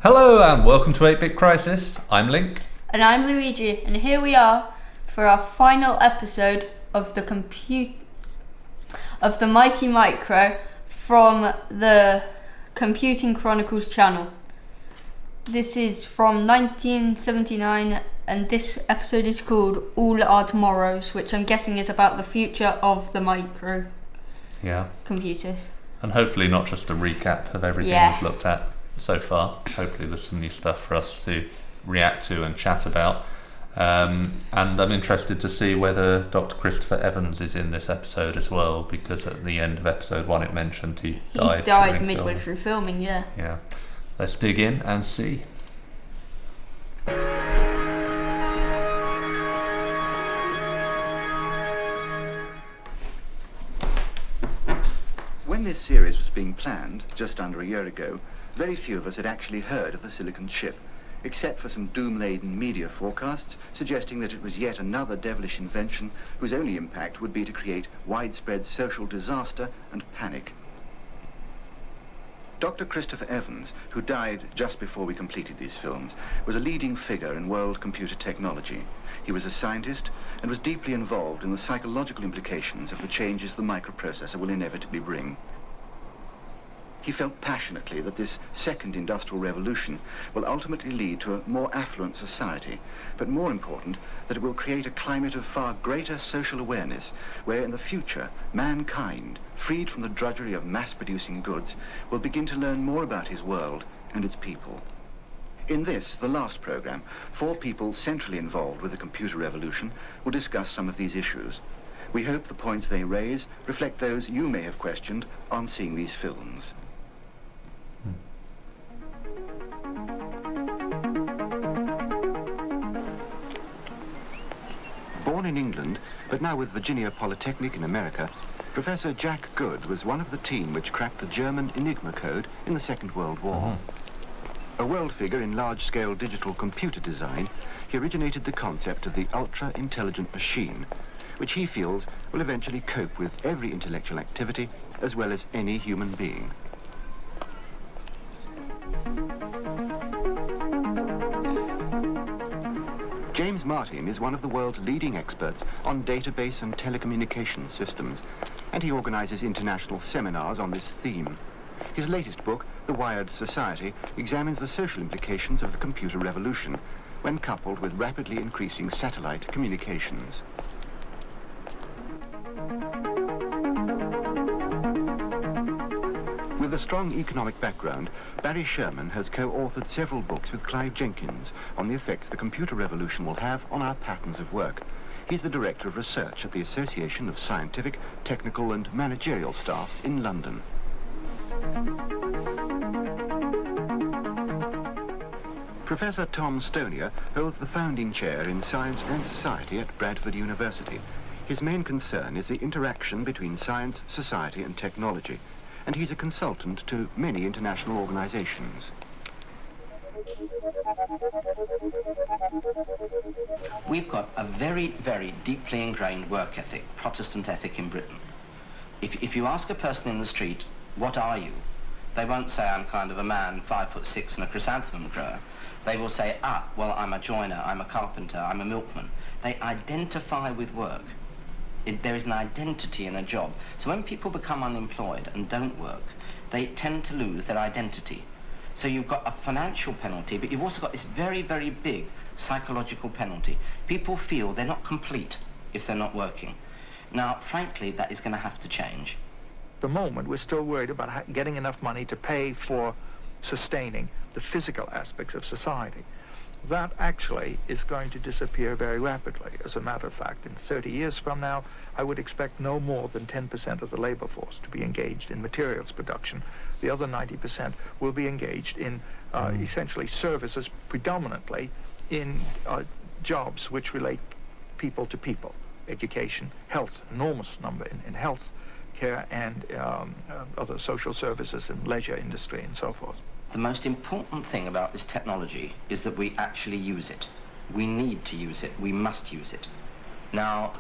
Hello and welcome to 8-Bit Crisis. I'm Link. And I'm Luigi, and here we are for our final episode of the Mighty Micro from the Computing Chronicles channel. This is from 1979, and this episode is called All Our Tomorrows, which I'm guessing is about the future of the micro computers. And hopefully not just a recap of everything we've looked at so far. Hopefully there's some new stuff for us to react to and chat about. And I'm interested to see whether Dr. Christopher Evans is in this episode as well, because at the end of episode 1 it mentioned he died. He died midway through filming, yeah. Let's dig in and see. When this series was being planned, just under a year ago, very few of us had actually heard of the Silicon Chip, except for some doom-laden media forecasts suggesting that it was yet another devilish invention whose only impact would be to create widespread social disaster and panic. Dr. Christopher Evans, who died just before we completed these films, was a leading figure in world computer technology. He was a scientist and was deeply involved in the psychological implications of the changes the microprocessor will inevitably bring. He felt passionately that this second industrial revolution will ultimately lead to a more affluent society, but more important, that it will create a climate of far greater social awareness, where in the future, mankind, freed from the drudgery of mass-producing goods, will begin to learn more about his world and its people. In this, the last program, 4 people centrally involved with the computer revolution will discuss some of these issues. We hope the points they raise reflect those you may have questioned on seeing these films. Born in England, but now with Virginia Polytechnic in America, Professor Jack Good was one of the team which cracked the German Enigma code in the Second World War. A world figure in large-scale digital computer design, he originated the concept of the ultra-intelligent machine, which he feels will eventually cope with every intellectual activity as well as any human being. James Martin is one of the world's leading experts on database and telecommunications systems, and he organizes international seminars on this theme. His latest book, The Wired Society, examines the social implications of the computer revolution when coupled with rapidly increasing satellite communications. With a strong economic background, Barry Sherman has co-authored several books with Clive Jenkins on the effects the computer revolution will have on our patterns of work. He's the Director of Research at the Association of Scientific, Technical and Managerial Staffs in London. Professor Tom Stonier holds the founding chair in Science and Society at Bradford University. His main concern is the interaction between science, society and technology, and he's a consultant to many international organizations. We've got a very, very deeply ingrained work ethic, Protestant ethic in Britain. If you ask a person in the street, what are you? They won't say I'm kind of a man, 5'6" and a chrysanthemum grower. They will say, well, I'm a joiner, I'm a carpenter, I'm a milkman. They identify with work. There is an identity in a job. So when people become unemployed and don't work, they tend to lose their identity. So you've got a financial penalty, but you've also got this very, very big psychological penalty. People feel they're not complete if they're not working. Now, frankly, that is going to have to change. At the moment, we're still worried about getting enough money to pay for sustaining the physical aspects of society. That actually is going to disappear very rapidly. As a matter of fact, in 30 years from now, I would expect no more than 10% of the labor force to be engaged in materials production. The other 90% will be engaged in essentially services, predominantly in jobs which relate people to people. Education, health, enormous number in health care and other social services and leisure industry and so forth. The most important thing about this technology is that we actually use it. We need to use it. We must use it. Now,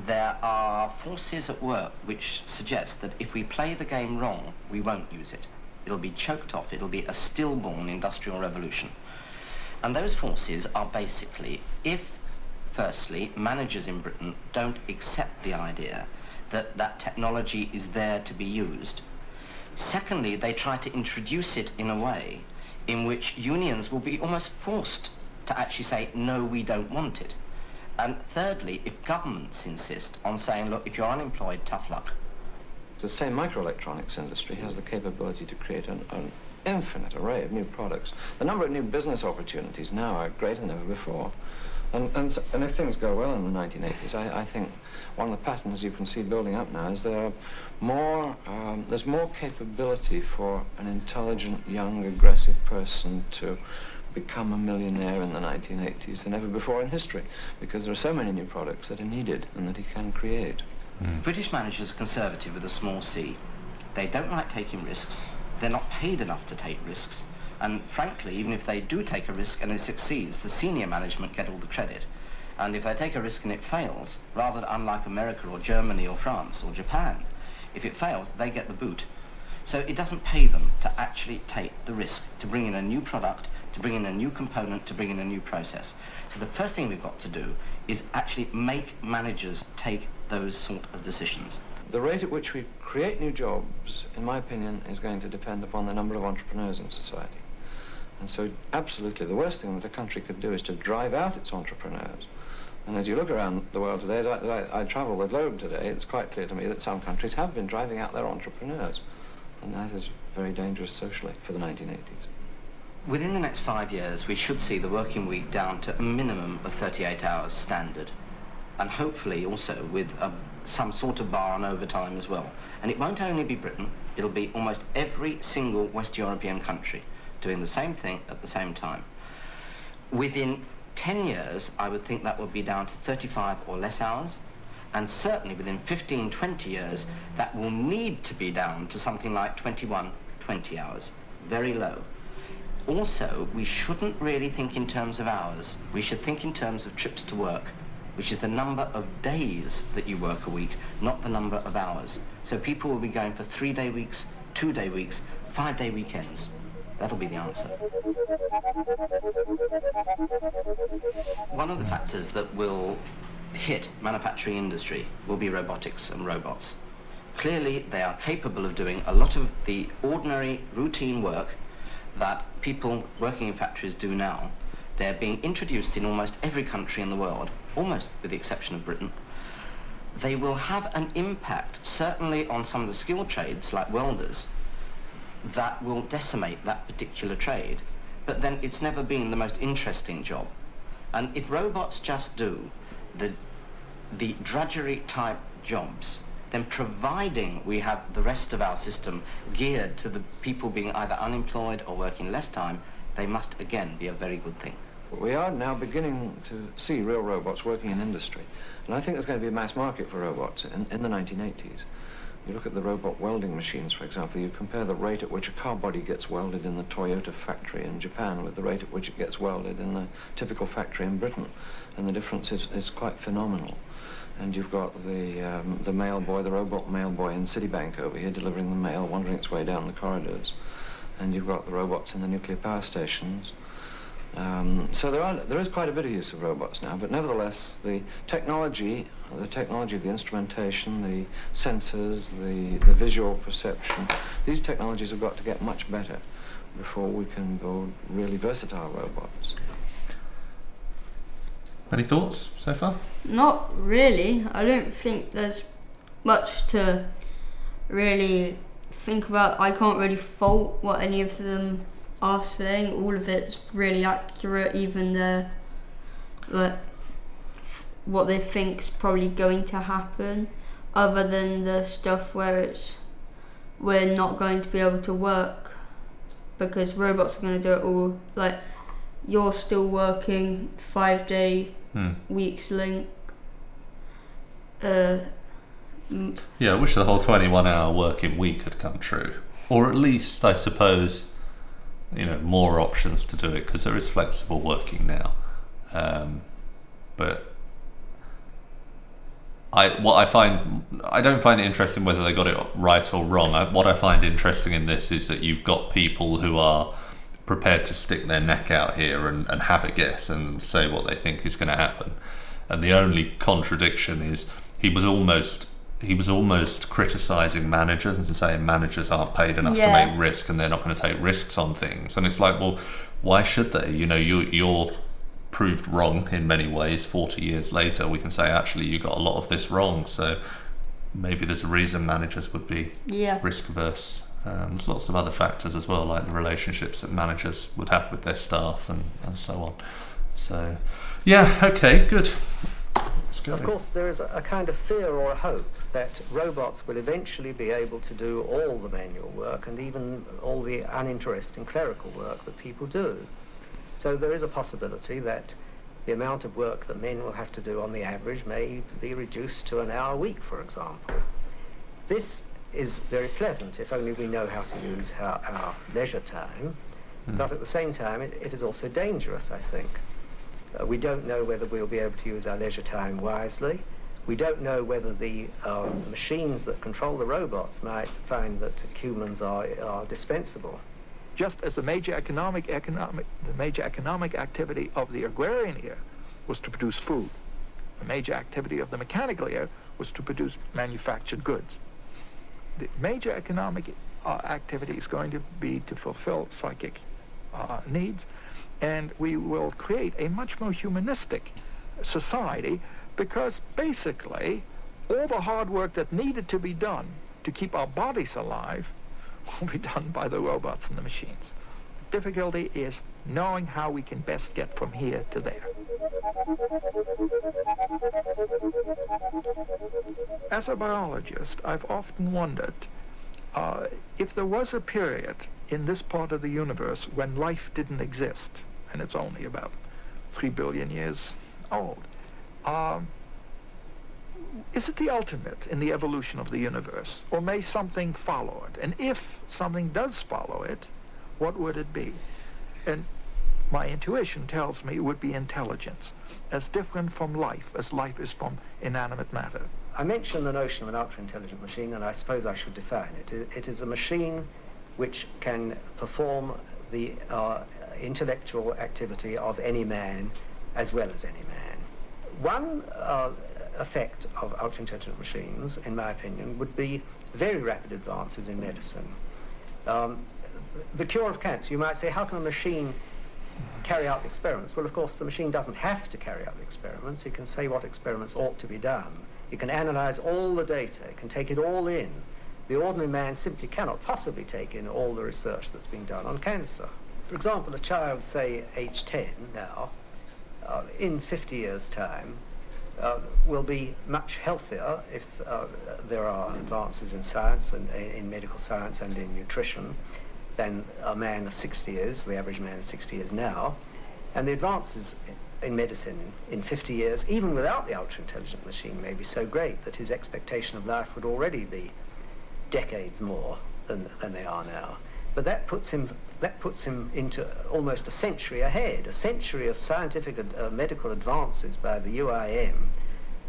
there are forces at work which suggest that if we play the game wrong, we won't use it. It'll be choked off. It'll be a stillborn industrial revolution. And those forces are basically, if, firstly, managers in Britain don't accept the idea that that technology is there to be used. Secondly, they try to introduce it in a way in which unions will be almost forced to actually say, no, we don't want it. And thirdly, if governments insist on saying, look, if you're unemployed, tough luck. The same microelectronics industry has the capability to create an infinite array of new products. The number of new business opportunities now are greater than ever before. And if things go well in the 1980s, I think one of the patterns you can see building up now is there's more capability for an intelligent, young, aggressive person to become a millionaire in the 1980s than ever before in history, because there are so many new products that are needed and that he can create. British managers are conservative with a small c. They don't like taking risks. They're not paid enough to take risks. And frankly, even if they do take a risk and it succeeds, the senior management get all the credit. And if they take a risk and it fails, rather unlike America or Germany or France or Japan, if it fails, they get the boot. So it doesn't pay them to actually take the risk, to bring in a new product, to bring in a new component, to bring in a new process. So the first thing we've got to do is actually make managers take those sort of decisions. The rate at which we create new jobs, in my opinion, is going to depend upon the number of entrepreneurs in society. And so absolutely the worst thing that a country could do is to drive out its entrepreneurs. And as you look around the world today, as I travel the globe today, it's quite clear to me that some countries have been driving out their entrepreneurs. And that is very dangerous socially for the 1980s. Within the next 5 years, we should see the working week down to a minimum of 38 hours standard. And hopefully also with some sort of bar on overtime as well. And it won't only be Britain, it'll be almost every single West European country doing the same thing at the same time. Within 10 years, I would think that would be down to 35 or less hours. And certainly within 15, 20 years, that will need to be down to something like 21, 20 hours. Very low. Also, we shouldn't really think in terms of hours. We should think in terms of trips to work, which is the number of days that you work a week, not the number of hours. So people will be going for 3-day weeks, 2-day weeks, 5-day weekends. That'll be the answer. One of the factors that will hit manufacturing industry will be robotics and robots. Clearly, they are capable of doing a lot of the ordinary routine work that people working in factories do now. They're being introduced in almost every country in the world, almost with the exception of Britain. They will have an impact, certainly on some of the skilled trades like welders, that will decimate that particular trade. But then it's never been the most interesting job. And if robots just do the drudgery type jobs, then providing we have the rest of our system geared to the people being either unemployed or working less time, they must again be a very good thing. We are now beginning to see real robots working in industry. And I think there's going to be a mass market for robots in the 1980s. You look at the robot welding machines, for example, you compare the rate at which a car body gets welded in the Toyota factory in Japan with the rate at which it gets welded in the typical factory in Britain. And the difference is quite phenomenal. And you've got the mail boy, the robot mail boy in Citibank over here delivering the mail, wandering its way down the corridors. And you've got the robots in the nuclear power stations. So there is quite a bit of use of robots now, but nevertheless, the technology of the instrumentation, the sensors, the visual perception, these technologies have got to get much better before we can build really versatile robots. Any thoughts so far? Not really. I don't think there's much to really think about. I can't really fault what any of them are saying. All of it's really accurate, even what they think's probably going to happen, other than the stuff where we're not going to be able to work because robots are going to do it all. Like, you're still working 5-day weeks link. Yeah, I wish the whole 21-hour working week had come true, or at least, I suppose, more options to do it, because there is flexible working now. But I don't find it interesting whether they got it right or wrong. What I find interesting in this is that you've got people who are prepared to stick their neck out here and have a guess and say what they think is going to happen. And the only contradiction is he was almost criticising managers and saying managers aren't paid enough to make risk and they're not going to take risks on things. And it's like, well, why should they? You know, you're proved wrong in many ways. 40 years later, we can say actually you got a lot of this wrong. So maybe there's a reason managers would be risk averse. There's lots of other factors as well, like the relationships that managers would have with their staff and so on. So, yeah, okay, good. Of course, there is a kind of fear or a hope that robots will eventually be able to do all the manual work and even all the uninteresting clerical work that people do. So there is a possibility that the amount of work that men will have to do on the average may be reduced to an hour a week, for example. This is very pleasant if only we know how to use our leisure time, but at the same time it is also dangerous, I think. We don't know whether we'll be able to use our leisure time wisely. We don't know whether the machines that control the robots might find that humans are dispensable. Just as the major economic activity of the agrarian era was to produce food, the major activity of the mechanical era was to produce manufactured goods. The major economic activity is going to be to fulfill psychic needs, and we will create a much more humanistic society because basically all the hard work that needed to be done to keep our bodies alive will be done by the robots and the machines. The difficulty is knowing how we can best get from here to there. As a biologist, I've often wondered if there was a period in this part of the universe when life didn't exist, and it's only about 3 billion years old. Is it the ultimate in the evolution of the universe, or may something follow it? And if something does follow it, what would it be? And my intuition tells me it would be intelligence, as different from life as life is from inanimate matter. I mentioned the notion of an ultra-intelligent machine, and I suppose I should define it. It is a machine which can perform the intellectual activity of any man as well as any man. One effect of ultra-intelligent machines, in my opinion, would be very rapid advances in medicine. The cure of cancer, you might say, how can a machine carry out the experiments? Well, of course, the machine doesn't have to carry out the experiments. It can say what experiments ought to be done. It can analyze all the data. It can take it all in. The ordinary man simply cannot possibly take in all the research that's being done on cancer. For example, a child, say, age 10 now, in 50 years' time, will be much healthier if there are advances in science and in medical science and in nutrition than a man of 60 is, the average man of 60 is now. And the advances in medicine in 50 years, even without the ultra-intelligent machine, may be so great that his expectation of life would already be decades more than they are now. But that puts him into almost a century ahead. A century of scientific medical advances by the UIM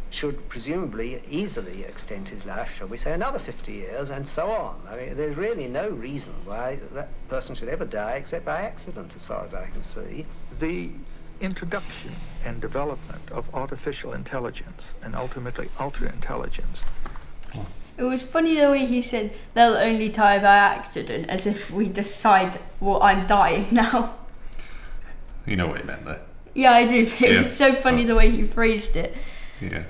should presumably easily extend his life, shall we say, another 50 years, and so on. I mean, there's really no reason why that person should ever die except by accident, as far as I can see. The introduction and development of artificial intelligence and ultimately ultra-intelligence. It was funny the way he said they'll only die by accident, as if we decide, well, I'm dying now. You know what he meant there. Yeah, I do. But it was so funny the way he phrased it. Yeah.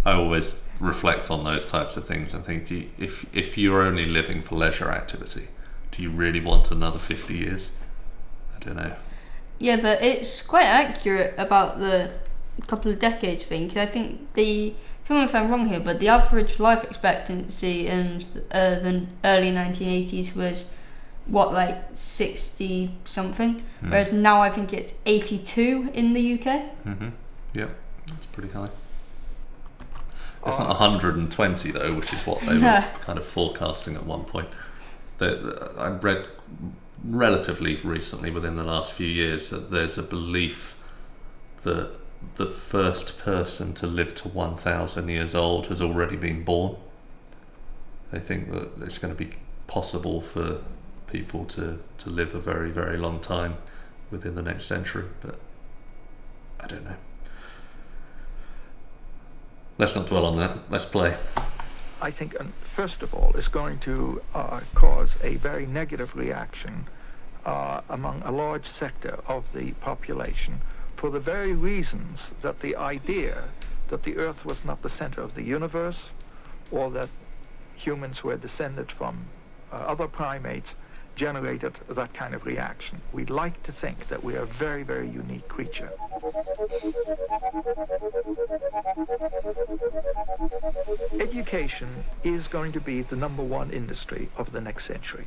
I always reflect on those types of things and think, if you're only living for leisure activity, do you really want another 50 years? I don't know. Yeah, but it's quite accurate about the couple of decades thing, because I think tell me if I'm wrong here, but the average life expectancy in the early 1980s was, what, like 60 something? Whereas now I think it's 82 in the UK. Mm-hmm. Yep, that's pretty high. It's not 120 though, which is what they were kind of forecasting at one point. I read relatively recently, within the last few years, that there's a belief that the first person to live to 1,000 years old has already been born. They think that it's going to be possible for people to live a very, very long time within the next century, but I don't know. Let's not dwell on that. Let's play. I think, first of all, it's going to cause a very negative reaction among a large sector of the population, for the very reasons that the idea that the Earth was not the center of the universe, or that humans were descended from other primates, generated that kind of reaction. We'd like to think that we are a very, very unique creature. Education is going to be the #1 industry of the next century.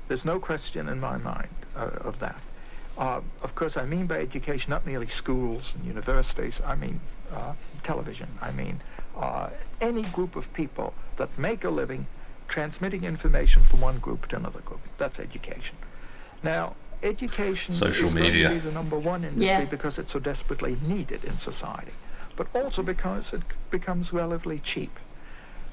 There's no question in my mind of that. Of course, I mean by education not merely schools and universities, I mean television, I mean any group of people that make a living transmitting information from one group to another group. That's education. Now, education Social is media. going to be the #1 industry because it's so desperately needed in society, but also because it becomes relatively cheap.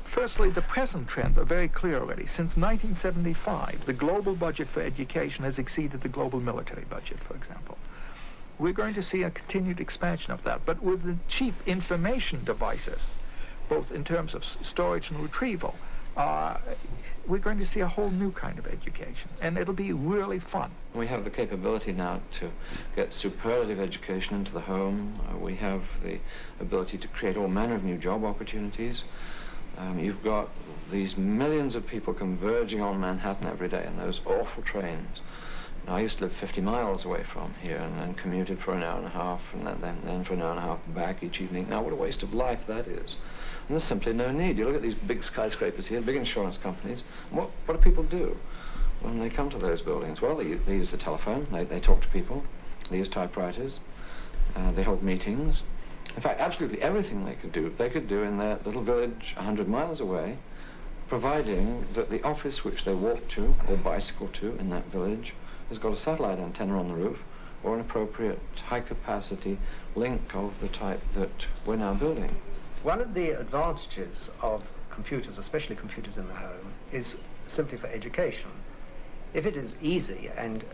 Firstly, the present trends are very clear already. Since 1975, the global budget for education has exceeded the global military budget, for example. We're going to see a continued expansion of that, but with the cheap information devices, both in terms of storage and retrieval, we're going to see a whole new kind of education, and it'll be really fun. We have the capability now to get superlative education into the home. We have the ability to create all manner of new job opportunities. You've got these millions of people converging on Manhattan every day in those awful trains. Now, I used to live 50 miles away from here and then commuted for an hour and a half and then for an hour and a half back each evening. Now, what a waste of life that is. And there's simply no need. You look at these big skyscrapers here, big insurance companies. What do people do when they come to those buildings? Well, they use the telephone, they talk to people, they use typewriters, they hold meetings. In fact, absolutely everything they could do in their little village 100 miles away, providing that the office which they walk to or bicycle to in that village has got a satellite antenna on the roof or an appropriate high-capacity link of the type that we're now building. One of the advantages of computers, especially computers in the home, is simply for education. If it is easy and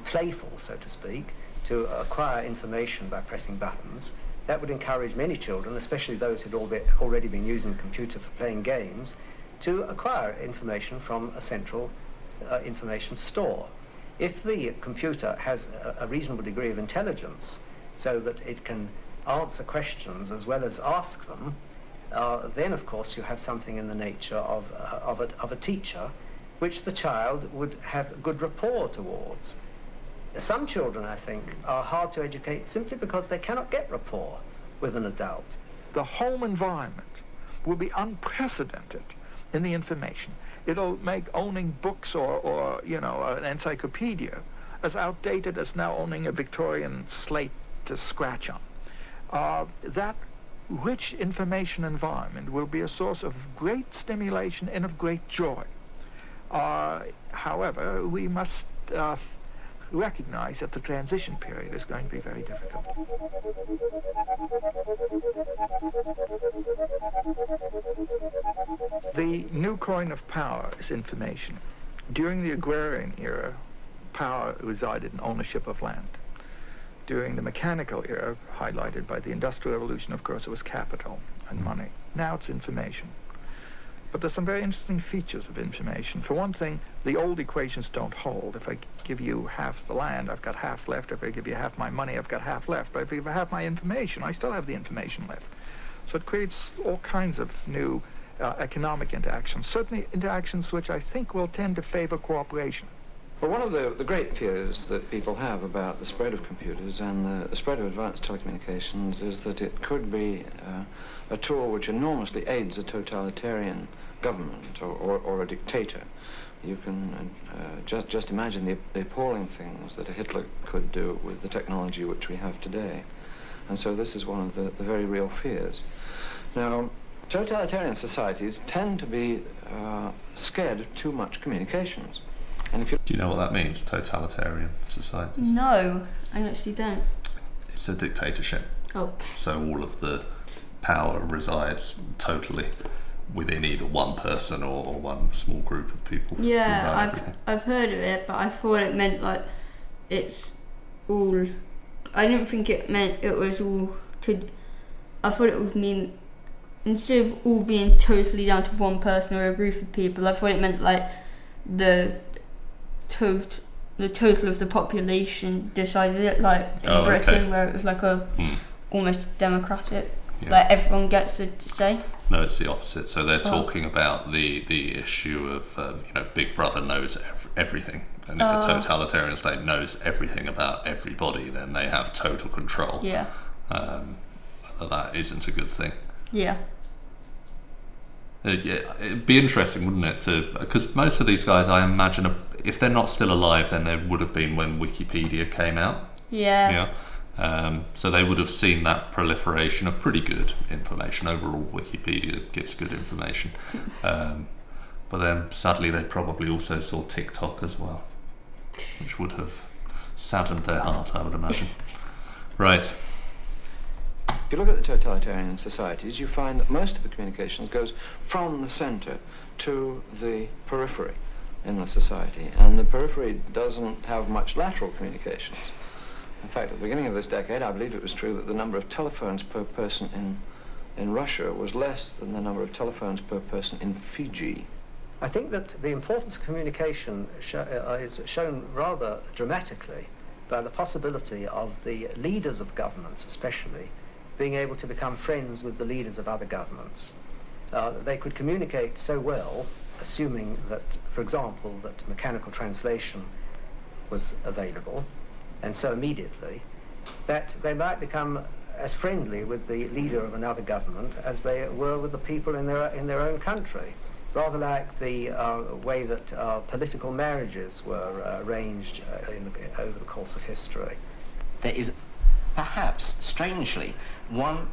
playful, so to speak, to acquire information by pressing buttons, that would encourage many children, especially those who'd already been using the computer for playing games, to acquire information from a central information store. If the computer has a reasonable degree of intelligence so that it can answer questions as well as ask them, then of course you have something in the nature of a teacher which the child would have good rapport towards. Some children, I think, are hard to educate simply because they cannot get rapport with an adult. The home environment will be unprecedented in the information. It'll make owning books or an encyclopedia as outdated as now owning a Victorian slate to scratch on. That rich information environment will be a source of great stimulation and of great joy. However, we must recognize that the transition period is going to be very difficult. The new coin of power is information. During the agrarian era, power resided in ownership of land. During the mechanical era, highlighted by the Industrial Revolution, of course, it was capital and money. Now it's information. But there's some very interesting features of information. For one thing, the old equations don't hold. If I give you half the land, I've got half left. If I give you half my money, I've got half left. But if I have my information, I still have the information left. So it creates all kinds of new economic interactions, certainly interactions which I think will tend to favor cooperation. Well, one of the great fears that people have about the spread of computers and the spread of advanced telecommunications is that it could be a tool which enormously aids a totalitarian government or a dictator. You can just imagine the appalling things that a Hitler could do with the technology which we have today. And so this is one of the very real fears. Now, totalitarian societies tend to be scared of too much communications. And if you Do you know what that means, totalitarian societies? No, I actually don't. It's a dictatorship. Oh. So all of the power resides totally within either one person or one small group of people. Yeah, I've heard of it, but I thought it meant like it's all. I didn't think it meant it was all to. I thought it would mean instead of all being totally down to one person or a group of people. I thought it meant like the total of the population decided it, like in Britain, where it was like a almost democratic. Yeah. Like everyone gets a say. No, it's the opposite. So they're talking about the issue of Big Brother knows everything, and if a totalitarian state knows everything about everybody, then they have total control. Yeah. That isn't a good thing. Yeah. It'd be interesting, wouldn't it, because most of these guys, I imagine, if they're not still alive, then they would have been when Wikipedia came out. Yeah. So they would have seen that proliferation of pretty good information. Overall, Wikipedia gives good information. But then, sadly, they probably also saw TikTok as well, which would have saddened their heart, I would imagine. Right. If you look at the totalitarian societies, you find that most of the communications goes from the center to the periphery in the society, and the periphery doesn't have much lateral communications. In fact, at the beginning of this decade, I believe it was true that the number of telephones per person in Russia was less than the number of telephones per person in Fiji. I think that the importance of communication is shown rather dramatically by the possibility of the leaders of governments, especially, being able to become friends with the leaders of other governments. They could communicate so well, assuming that, for example, that mechanical translation was available, and so immediately, that they might become as friendly with the leader of another government as they were with the people in their own country, rather like the way that political marriages were arranged over the course of history. There is perhaps, strangely, one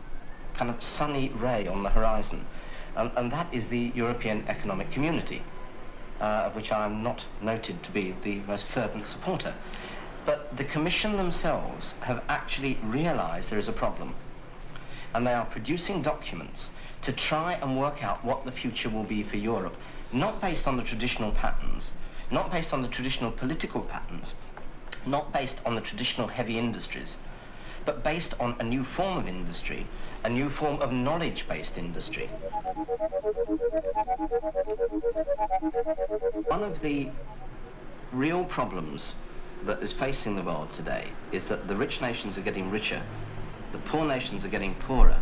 kind of sunny ray on the horizon, and that is the European Economic Community, of which I am not noted to be the most fervent supporter. But the Commission themselves have actually realized there is a problem, and they are producing documents to try and work out what the future will be for Europe, not based on the traditional patterns, not based on the traditional political patterns, not based on the traditional heavy industries, but based on a new form of industry, a new form of knowledge-based industry. One of the real problems that is facing the world today is that the rich nations are getting richer, the poor nations are getting poorer,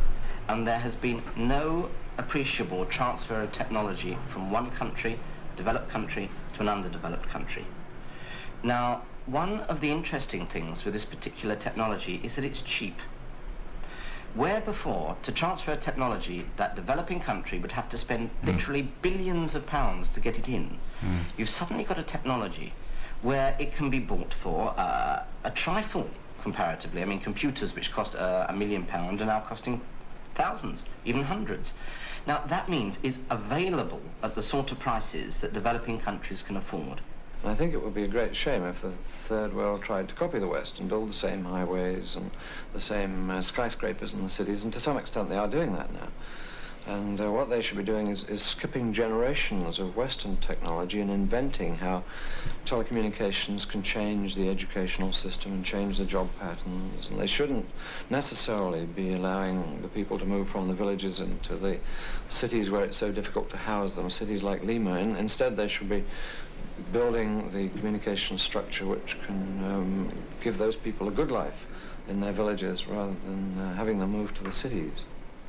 and there has been no appreciable transfer of technology from one country, developed country, to an underdeveloped country. Now, one of the interesting things with this particular technology is that it's cheap. Where before, to transfer technology, that developing country would have to spend literally billions of pounds to get it in, you've suddenly got a technology where it can be bought for a trifle, comparatively. I mean, computers which cost £1 million are now costing thousands, even hundreds. Now, that means it's available at the sort of prices that developing countries can afford. And I think it would be a great shame if the Third World tried to copy the West and build the same highways and the same skyscrapers in the cities, and to some extent they are doing that now. And what they should be doing is skipping generations of Western technology and inventing how telecommunications can change the educational system and change the job patterns. And they shouldn't necessarily be allowing the people to move from the villages into the cities where it's so difficult to house them, cities like Lima. Instead, they should be building the communication structure which can give those people a good life in their villages rather than having them move to the cities.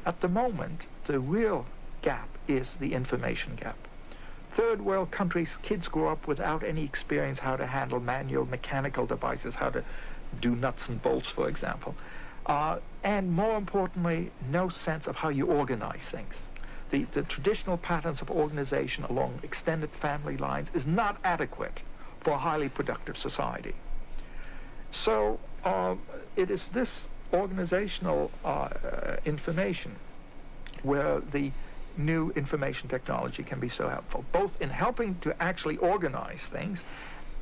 At the moment, the real gap is the information gap. Third world countries, kids grow up without any experience how to handle manual mechanical devices, how to do nuts and bolts, for example. And more importantly, no sense of how you organize things. The traditional patterns of organization along extended family lines is not adequate for a highly productive society. So it is this organizational information where the new information technology can be so helpful, both in helping to actually organize things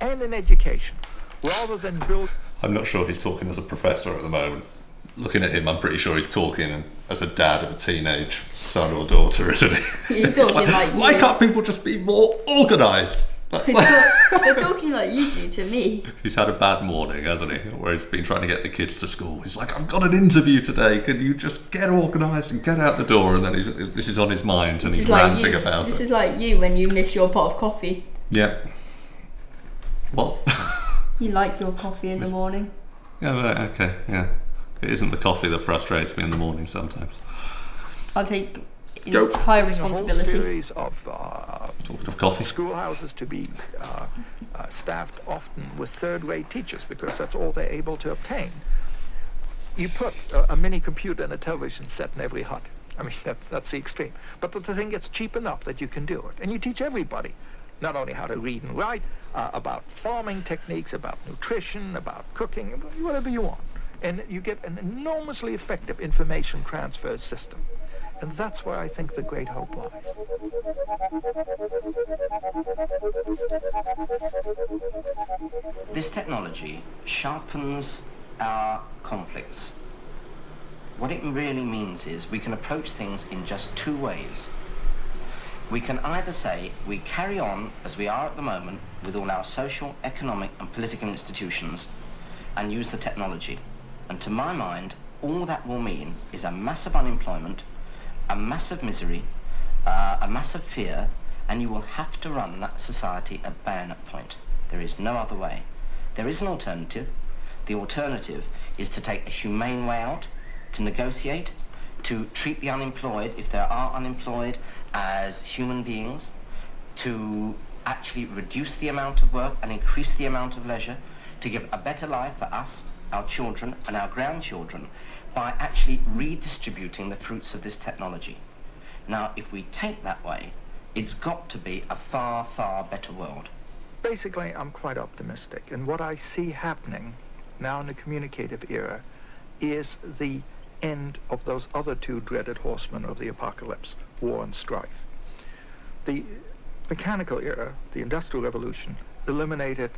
and in education, rather than build... I'm not sure he's talking as a professor at the moment. looking at him, I'm pretty sure he's talking as a dad of a teenage son or daughter, isn't he? You're talking like you. Why can't people just be more organised? You're talking like you do to me. He's had a bad morning, hasn't he? Where he's been trying to get the kids to school. He's like, I've got an interview today. Can you just get organised and get out the door? And then this is on his mind and he's ranting about it. This is like you when you miss your pot of coffee. Yeah. What? You like your coffee in the morning. Yeah, right, okay, yeah. It isn't the coffee that frustrates me in the morning sometimes. I'll take entire responsibility. A whole series of coffee. Schoolhouses to be staffed often with third-rate teachers because that's all they're able to obtain. You put a mini computer and a television set in every hut. I mean, that's the extreme. But the thing gets cheap enough that you can do it. And you teach everybody not only how to read and write, about farming techniques, about nutrition, about cooking, whatever you want. And you get an enormously effective information transfer system. And that's where I think the great hope lies. This technology sharpens our conflicts. What it really means is we can approach things in just two ways. We can either say we carry on as we are at the moment with all our social, economic and political institutions and use the technology. And to my mind, all that will mean is a massive unemployment, a massive misery, a massive fear, and you will have to run that society at bayonet point. There is no other way. There is an alternative. The alternative is to take a humane way out, to negotiate, to treat the unemployed, if there are unemployed, as human beings, to actually reduce the amount of work and increase the amount of leisure, to give a better life for us, our children and our grandchildren, by actually redistributing the fruits of this technology. Now, if we take that way, it's got to be a far, far better world. Basically, I'm quite optimistic. And what I see happening now in the communicative era is the end of those other two dreaded horsemen of the apocalypse, war and strife. The mechanical era, the Industrial Revolution, eliminated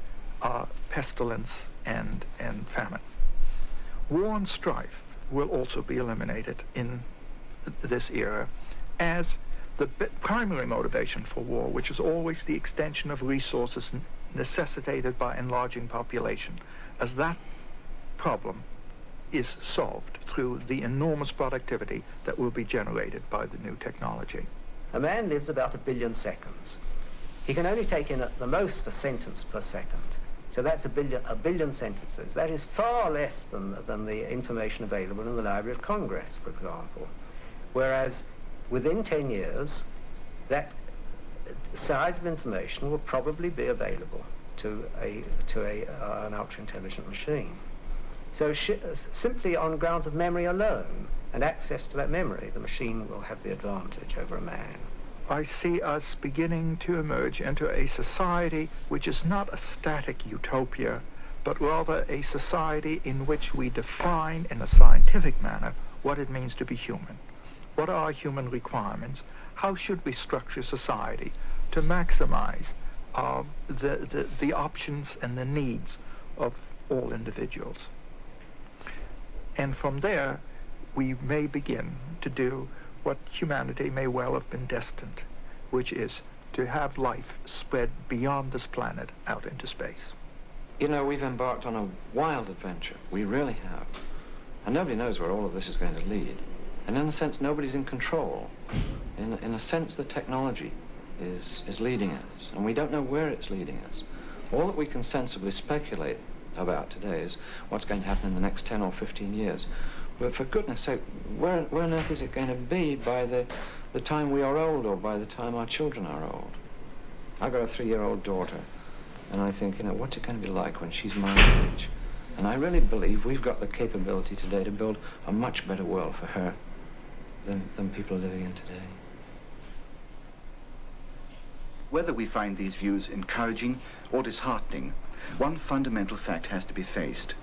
pestilence and famine. War and strife will also be eliminated in this era as the primary motivation for war, which is always the extension of resources necessitated by enlarging population, as that problem is solved through the enormous productivity that will be generated by the new technology. A man lives about 1 billion seconds. He can only take in at the most a sentence per second. So that's a billion sentences. That is far less than the information available in the Library of Congress, for example. Whereas within 10 years, that size of information will probably be available to an ultra-intelligent machine. So simply on grounds of memory alone and access to that memory, the machine will have the advantage over a man. I see us beginning to emerge into a society which is not a static utopia, but rather a society in which we define in a scientific manner what it means to be human. What are human requirements? How should we structure society to maximize the options and the needs of all individuals? And from there, we may begin to do what humanity may well have been destined, which is to have life spread beyond this planet out into space. You know, we've embarked on a wild adventure. We really have. And nobody knows where all of this is going to lead. And in a sense, nobody's in control. In a sense, the technology is leading us, and we don't know where it's leading us. All that we can sensibly speculate about today is what's going to happen in the next 10 or 15 years. But for goodness sake, where on earth is it going to be by the time we are old, or by the time our children are old? I've got a 3-year-old daughter, and I think, you know, what's it going to be like when she's my age? And I really believe we've got the capability today to build a much better world for her than people are living in today. Whether we find these views encouraging or disheartening, one fundamental fact has to be faced.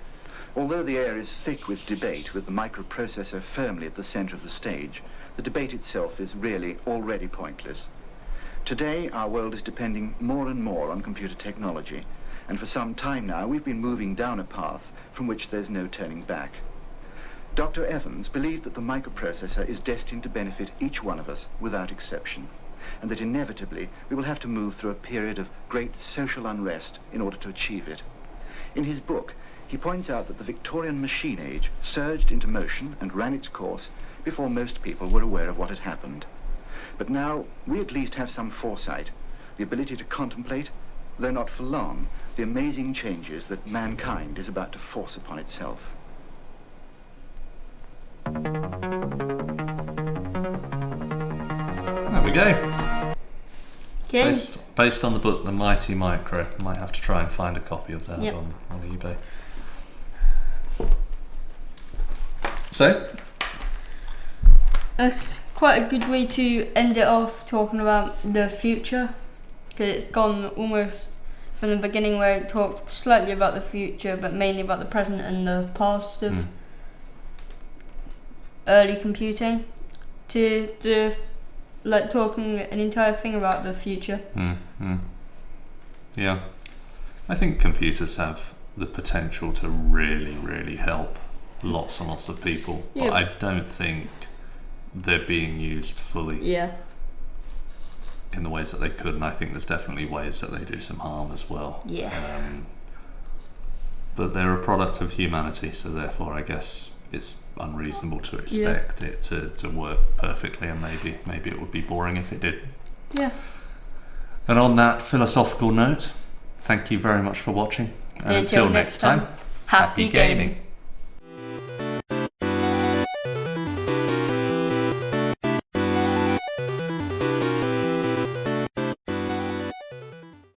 Although the air is thick with debate, with the microprocessor firmly at the center of the stage, the debate itself is really already pointless. Today, our world is depending more and more on computer technology, and for some time now, we've been moving down a path from which there's no turning back. Dr. Evans believed that the microprocessor is destined to benefit each one of us without exception, and that inevitably we will have to move through a period of great social unrest in order to achieve it. In his book, he points out that the Victorian machine age surged into motion and ran its course before most people were aware of what had happened. But now we at least have some foresight, the ability to contemplate, though not for long, the amazing changes that mankind is about to force upon itself. There we go. Okay. Based on the book The Mighty Micro. Might have to try and find a copy of that Yep. on eBay. So, That's quite a good way to end it off, talking about the future, because it's gone almost from the beginning where it talked slightly about the future but mainly about the present and the past of early computing, to like talking an entire thing about the future. Yeah, I think computers have the potential to really, really help lots and lots of people, but I don't think they're being used fully in the ways that they could, and I think there's definitely ways that they do some harm as well. But they're a product of humanity, so therefore I guess it's unreasonable to expect it to work perfectly, and maybe it would be boring if it did. And on that philosophical note, thank you very much for watching, and until next time, happy gaming.